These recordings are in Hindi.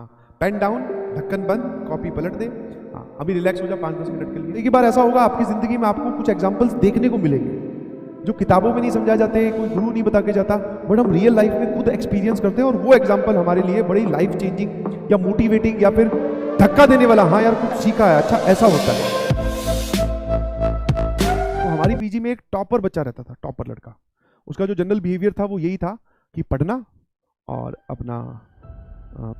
हाँ, पेन डाउन, ढक्कन बंद, कॉपी पलट दे। हाँ, अभी रिलैक्स हो जा 5-10 मिनट के लिए। एक बार ऐसा होगा आपकी जिंदगी में, आपको कुछ एग्जांपल्स देखने को मिलेंगे जो किताबों में नहीं समझा जाते, कोई गुरु नहीं बता के जाता, बट हम रियल लाइफ में खुद एक्सपीरियंस करते हैं और वो एग्जाम्पल हमारे लिए बड़ी लाइफ चेंजिंग या मोटिवेटिंग या फिर धक्का देने वाला, हाँ यार कुछ सीखा है, अच्छा ऐसा होता है। तो हमारी पीजी में एक टॉपर बच्चा रहता था, टॉपर लड़का। उसका जो जनरल बिहेवियर था वो यही था कि पढ़ना और अपना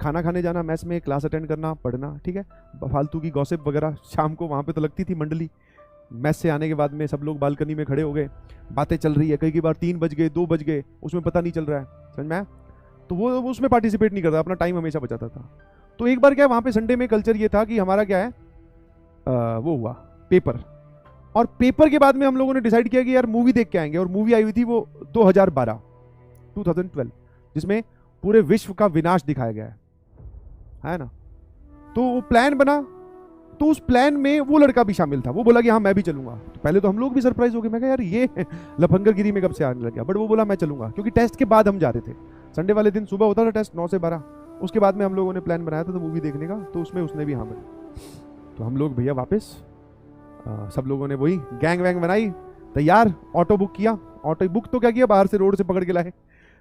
खाना खाने जाना, मैस में क्लास अटेंड करना, पढ़ना, ठीक है। फालतू की गॉसिप वगैरह शाम को वहाँ पे तो लगती थी मंडली। मैस से आने के बाद में सब लोग बालकनी में खड़े हो गए, बातें चल रही है, कई बार 3 बज गए, 2 बज गए, उसमें पता नहीं चल रहा है, समझ में आया? तो वो उसमें पार्टिसिपेट नहीं करता, अपना टाइम हमेशा बचाता था। तो एक बार क्या, वहाँ पे संडे में कल्चर ये था कि हमारा क्या है, वो हुआ पेपर, और पेपर के बाद में हम लोगों ने डिसाइड किया कि यार मूवी देख के आएंगे। और मूवी आई हुई थी वो 2012 जिसमें पूरे विश्व का विनाश दिखाया गया है ना। तो वो प्लान बना, तो उस प्लान में वो लड़का भी शामिल था। वो बोला कि हाँ मैं भी चलूंगा। तो पहले तो हम लोग भी सरप्राइज हो गए, मैं कहा यार ये लफंगरगिरी में कब से आने लग गया, बट वो बोला मैं चलूंगा, क्योंकि टेस्ट के बाद हम जा रहे थे। संडे वाले दिन सुबह होता था टेस्ट 9 से 12, उसके बाद में हम लोगों ने प्लान बनाया था तो मूवी देखने का, तो उसमें उसने भी हाँ बोली। तो हम लोग भैया वापस सब लोगों ने वही गैंग वैंग बनाई, तैयार, ऑटो बुक किया। ऑटो बुक तो क्या किया, बाहर से रोड से पकड़ के लाए,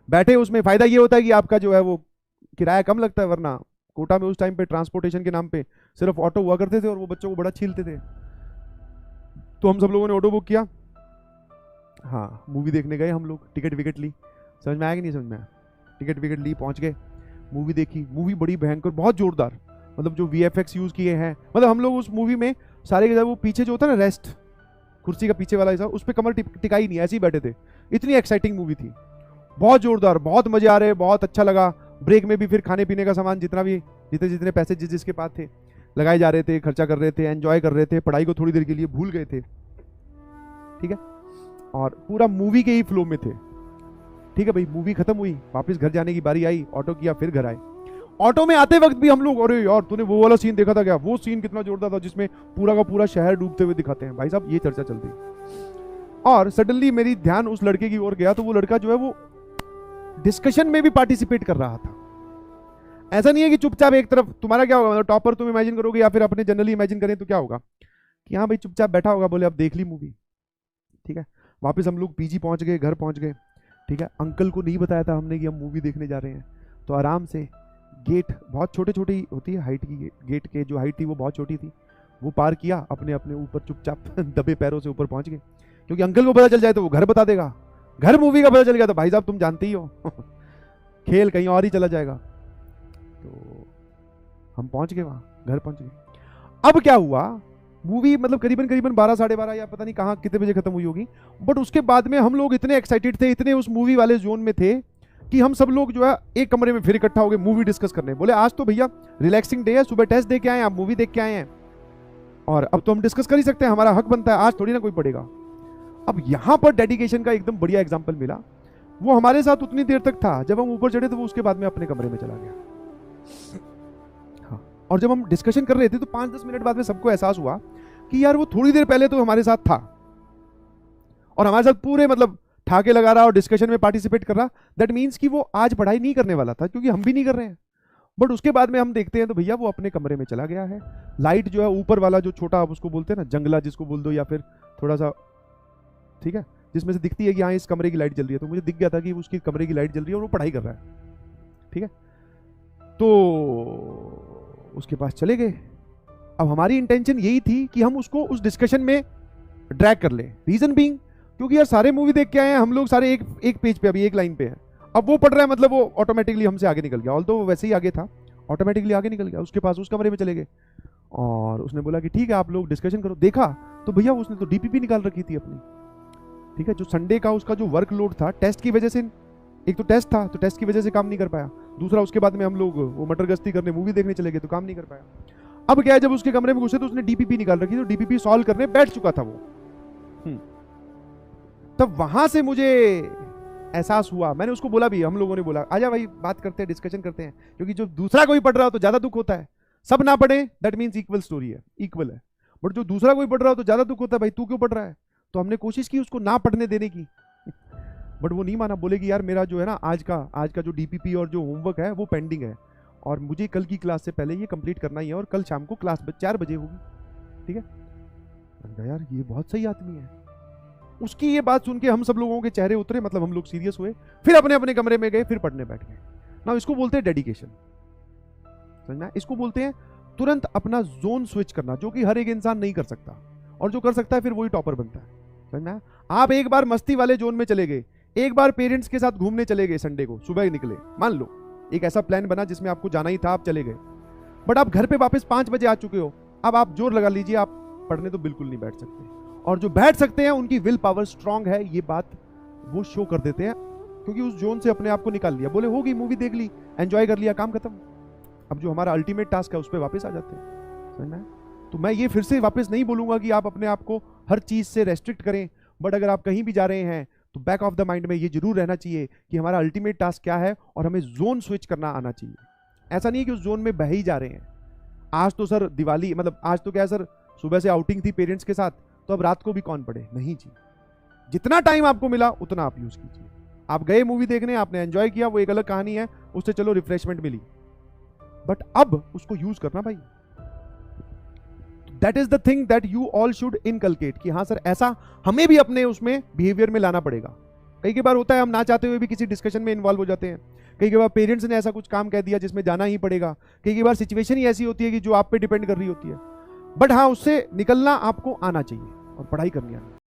बैठे। उसमें फायदा ये होता है कि आपका जो है वो किराया कम लगता है, वरना कोटा में उस टाइम पे ट्रांसपोर्टेशन के नाम पे सिर्फ ऑटो हुआ करते थे और वो बच्चों को बड़ा छीलते थे। तो हम सब लोगों ने ऑटो बुक किया, हाँ मूवी देखने गए हम लोग। टिकट विकेट ली, समझ में आया कि नहीं समझ में आया? टिकट विकेट ली, पहुंच गए, मूवी देखी। मूवी बड़ी भयंकर, बहुत जोरदार, मतलब जो VFX यूज किए हैं, मतलब हम लोग उस मूवी में सारे के सारे वो पीछे जो होता है ना रेस्ट, कुर्सी का पीछे वाला हिस्सा, उस पर कमर टिकाई नहीं, ऐसे ही बैठे थे। इतनी एक्साइटिंग मूवी थी, बहुत जोरदार, बहुत मजे आ रहे, बहुत अच्छा लगा। ब्रेक में भी फिर खाने पीने का सामान जितने पैसे जिसके पास थे लगाए जा रहे थे, खर्चा कर रहे थे, एंजॉय कर रहे थे, पढ़ाई को थोड़ी देर के लिए भूल गए थे, ठीक है। और पूरा मूवी के ही फ्लो में थे, ठीक है भाई। मूवी खत्म हुई, वापस घर जाने की बारी आई, ऑटो किया, फिर घर आए। ऑटो में आते वक्त भी हम लोग, अरे यार तूने वो वाला सीन देखा था क्या, वो सीन कितना जोरदार था जिसमें पूरा का पूरा शहर डूबते हुए दिखाते हैं, भाई साहब ये चर्चा चल रही। और सडनली मेरी ध्यान उस लड़के की ओर गया, तो वो लड़का जो है वो डिस्कशन में भी पार्टिसिपेट कर रहा था। ऐसा नहीं है कि चुपचाप एक तरफ। तुम्हारा क्या होगा, टॉपर तुम इमेजिन करोगे या फिर अपने जनरली इमेजिन करें तो क्या होगा कि हाँ भाई चुपचाप बैठा होगा, बोले अब देख ली मूवी, ठीक है। वापस हम लोग पीजी पहुंच गए, घर पहुंच गए, ठीक है। अंकल को नहीं बताया था हमने कि हम मूवी देखने जा रहे हैं, तो आराम से गेट बहुत छोटे छोटे ही होती है हाइट की, गेट के जो हाइट थी वो बहुत छोटी थी, वो पार किया, अपने अपने ऊपर चुपचाप दबे पैरों से ऊपर पहुंच गए। क्योंकि अंकल को पता चल जाए तो वो घर बता देगा, घर मूवी का पता चल गया तो भाई साहब तुम जानते ही हो खेल कहीं और ही चला जाएगा। तो हम पहुंच गए वहां, घर पहुंच गए। अब क्या हुआ, मूवी मतलब करीबन 12 साढ़े 12 या पता नहीं कहाँ कितने बजे खत्म हुई होगी, बट उसके बाद में हम लोग इतने एक्साइटेड थे, इतने उस मूवी वाले जोन में थे कि हम सब लोग जो है एक कमरे में फिर इकट्ठा हो गए मूवी डिस्कस करने। बोले आज तो भैया रिलैक्सिंग डे है, सुबह टेस्ट दे के आए हैं, आप मूवी देख के आए हैं, और अब तो हम डिस्कस कर ही सकते हैं, हमारा हक बनता है, आज थोड़ी ना कोई पड़ेगा। अब यहां पर डेडिकेशन का एकदम बढ़िया एग्जांपल मिला। वो हमारे साथ उतनी देर तक था, जब हम ऊपर चढ़े तो वो उसके बाद में अपने कमरे में चला गया। हाँ, और जब हम डिस्कशन कर रहे थे तो 5-10 मिनट बाद में सबको एहसास हुआ कि यार वो थोड़ी देर पहले तो हमारे साथ था और हमारे साथ पूरे मतलब ठाके लगा रहा और डिस्कशन में पार्टिसिपेट कर रहा। दैट मीन्स कि वो आज पढ़ाई नहीं करने वाला था, क्योंकि हम भी नहीं कर रहे हैं। बट उसके बाद में हम देखते हैं तो भैया वो अपने कमरे में चला गया है। लाइट जो है ऊपर वाला जो छोटा, आप उसको बोलते हैं ना जंगला जिसको बोल दो, या फिर थोड़ा सा, ठीक है, जिसमें से दिखती है कि हाँ इस कमरे की लाइट जल रही है, तो मुझे दिख गया था कि उसकी कमरे की लाइट जल रही है और वो पढ़ाई कर रहा है, ठीक है। तो उसके पास चले गए। अब हमारी इंटेंशन यही थी कि हम उसको उस डिस्कशन में ड्रैग कर ले। रीजन बीइंग क्योंकि यार सारे मूवी देख के आए हैं हम लोग, सारे एक पेज पे, अभी एक लाइन पे है। अब वो पढ़ रहा है, मतलब वो ऑटोमेटिकली हमसे आगे निकल गया, ऑल्दो वो वैसे ही आगे था, ऑटोमेटिकली आगे निकल गया, उसके पास उस कमरे में चले गए। और उसने बोला कि ठीक है आप लोग डिस्कशन करो। देखा तो भैया उसने तो DPP निकाल रखी थी अपनी, ठीक है। जो संडे का उसका जो वर्कलोड था टेस्ट की वजह से, एक तो टेस्ट था तो टेस्ट की वजह से काम नहीं कर पाया, दूसरा उसके बाद में हम लोग वो मटर गश्ती करने मूवी देखने चले गए तो काम नहीं कर पाया। अब क्या है, जब उसके कमरे में घुसे तो उसने DPP निकाल रखी, तो DPP सॉल्व करने बैठ चुका था वो। तब वहां से मुझे एहसास हुआ, मैंने उसको बोला भी, हम लोगों ने बोला आजा भाई बात करते हैं, डिस्कशन करते हैं, क्योंकि जो दूसरा कोई पढ़ रहा हो तो ज्यादा दुख होता है। सब ना पढ़े दैट मीन्स इक्वल स्टोरी है, इक्वल है, बट जो दूसरा कोई पढ़ रहा हो तो ज्यादा दुख होता है, भाई तू क्यों पढ़ रहा है। तो हमने कोशिश की उसको ना पढ़ने देने की, बट वो नहीं माना। बोले कि यार मेरा जो है ना आज का जो DPP और जो होमवर्क है वो पेंडिंग है, और मुझे कल की क्लास से पहले ये कंप्लीट करना ही है और कल शाम को क्लास 4 बजे होगी, ठीक है। मैंने कहा यार ये बहुत सही आदमी है। उसकी ये बात सुन के हम सब लोगों के चेहरे उतरे, मतलब हम लोग सीरियस हुए, फिर अपने अपने कमरे में गए, फिर पढ़ने बैठ गए ना। इसको बोलते हैं डेडिकेशन, समझना। इसको बोलते हैं तुरंत अपना जोन स्विच करना, जो कि हर एक इंसान नहीं कर सकता, और जो कर सकता है फिर वही टॉपर बनता है, समझना। आप एक बार मस्ती वाले जोन में चले गए, एक बार पेरेंट्स के साथ घूमने चले गए, संडे को सुबह निकले, मान लो एक ऐसा प्लान बना जिसमें आपको जाना ही था, आप चले गए, बट आप घर पे वापस 5 बजे आ चुके हो। अब आप जोर लगा लीजिए, आप पढ़ने तो बिल्कुल नहीं बैठ सकते, और जो बैठ सकते हैं उनकी विल पावर स्ट्रांग है, ये बात वो शो कर देते हैं, क्योंकि उस जोन से अपने आप को निकाल लिया, बोले होगी मूवी देख ली, एंजॉय कर लिया, काम खत्म। अब जो हमारा अल्टीमेट टास्क है उस पर वापस आ जाते हैं, समझना है। तो मैं ये फिर से वापस नहीं बोलूंगा कि आप अपने आप को हर चीज से रेस्ट्रिक्ट करें, बट अगर आप कहीं भी जा रहे हैं तो बैक ऑफ द माइंड में ये जरूर रहना चाहिए कि हमारा अल्टीमेट टास्क क्या है, और हमें जोन स्विच करना आना चाहिए। ऐसा नहीं है कि उस जोन में बह ही जा रहे हैं। आज तो सर दिवाली, मतलब आज तो क्या है सर, सुबह से आउटिंग थी पेरेंट्स के साथ, तो अब रात को भी कौन पढ़े, नहीं जी। जितना टाइम आपको मिला उतना आप यूज कीजिए। आप गए मूवी देखने, आपने एंजॉय किया, वो एक अलग कहानी है, उससे चलो रिफ्रेशमेंट मिली, बट अब उसको यूज करना भाई। That is the thing that you all should inculcate, कि हाँ सर ऐसा हमें भी अपने उसमें बिहेवियर में लाना पड़ेगा। कई बार होता है हम ना चाहते हुए भी किसी डिस्कशन में इन्वॉल्व हो जाते हैं, कई बार पेरेंट्स ने ऐसा कुछ काम कह दिया जिसमें जाना ही पड़ेगा, कई बार सिचुएशन ही ऐसी होती है कि जो आप पे डिपेंड कर रही होती है, बट हाँ उससे निकलना आपको आना चाहिए और पढ़ाई करनी आनी।